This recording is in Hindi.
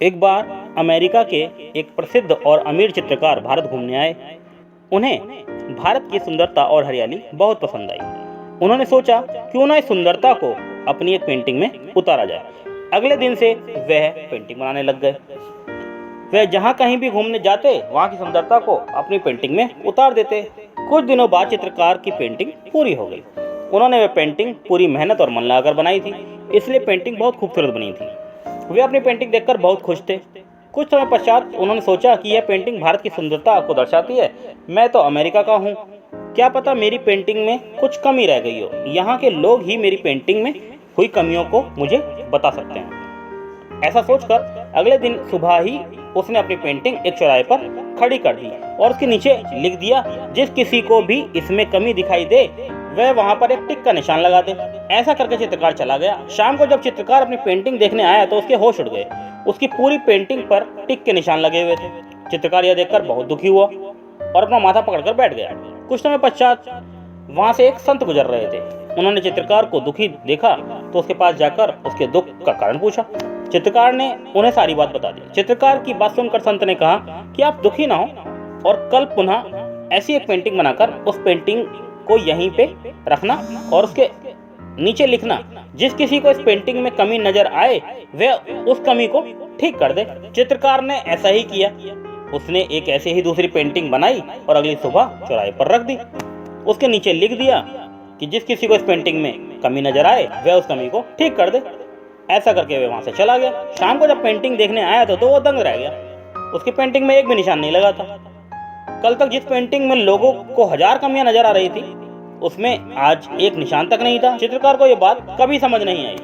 एक बार अमेरिका के एक प्रसिद्ध और अमीर चित्रकार भारत घूमने आए। उन्हें भारत की सुंदरता और हरियाली बहुत पसंद आई। उन्होंने सोचा क्यों ना इस सुंदरता को अपनी एक पेंटिंग में उतारा जाए। अगले दिन से वह पेंटिंग बनाने लग गए। वह जहाँ कहीं भी घूमने जाते वहाँ की सुंदरता को अपनी पेंटिंग में उतार देते। कुछ दिनों बाद चित्रकार की पेंटिंग पूरी हो गई। उन्होंने वह पेंटिंग पूरी मेहनत और मन लगाकर बनाई थी, इसलिए पेंटिंग बहुत खूबसूरत बनी थी। वे अपनी पेंटिंग देखकर बहुत खुश थे। कुछ समय पश्चात उन्होंने सोचा कि यह पेंटिंग भारत की सुंदरता को दर्शाती है। मैं तो अमेरिका का हूँ, क्या पता मेरी पेंटिंग में कुछ कमी रह गई हो। यहाँ के लोग ही मेरी पेंटिंग में हुई कमियों को मुझे बता सकते हैं। ऐसा सोचकर अगले दिन सुबह ही उसने अपनी पेंटिंग एक चौराहे पर खड़ी कर दी और उसके नीचे लिख दिया, जिस किसी को भी इसमें कमी दिखाई दे वह वहाँ पर एक टिक का निशान लगा दे। ऐसा करके चित्रकार चला गया। शाम को जब चित्रकार अपनी पेंटिंग देखने आया तो उसके होश उड़ गए। उसकी पूरी पेंटिंग पर टिक के निशान लगे हुए थे। चित्रकार यह देखकर बहुत दुखी हुआ और अपना माथा पकड़कर बैठ गया। कुछ समय पश्चात वहाँ से एक संत गुजर रहे थे। उन्होंने चित्रकार को दुखी देखा तो उसके पास जाकर उसके दुख का कारण पूछा। चित्रकार ने उन्हें सारी बात बता दी। चित्रकार की बात सुनकर संत ने कहा कि आप दुखी ना हो और कल पुनः ऐसी एक पेंटिंग बनाकर उस पेंटिंग को यहीं पे रखना और उसके नीचे लिखना, जिस किसी को इस पेंटिंग में कमी नजर आए वह उस कमी को ठीक कर दे। चित्रकार ने ऐसा ही किया। उसने एक ऐसे ही दूसरी पेंटिंग बनाई और अगली सुबह चौराहे पर रख दी। उसके नीचे लिख दिया कि जिस किसी को इस पेंटिंग में कमी नजर आए वह उस कमी को ठीक कर दे। ऐसा करके वह वहां से चला गया। शाम को जब पेंटिंग देखने आया तो वो दंग रह गया। उसकी पेंटिंग में एक भी निशान नहीं लगा था। कल तक जिस पेंटिंग में लोगों को 1000 कमियां नजर आ रही थी उसमें आज एक निशान तक नहीं था। चित्रकार को यह बात कभी समझ नहीं आई।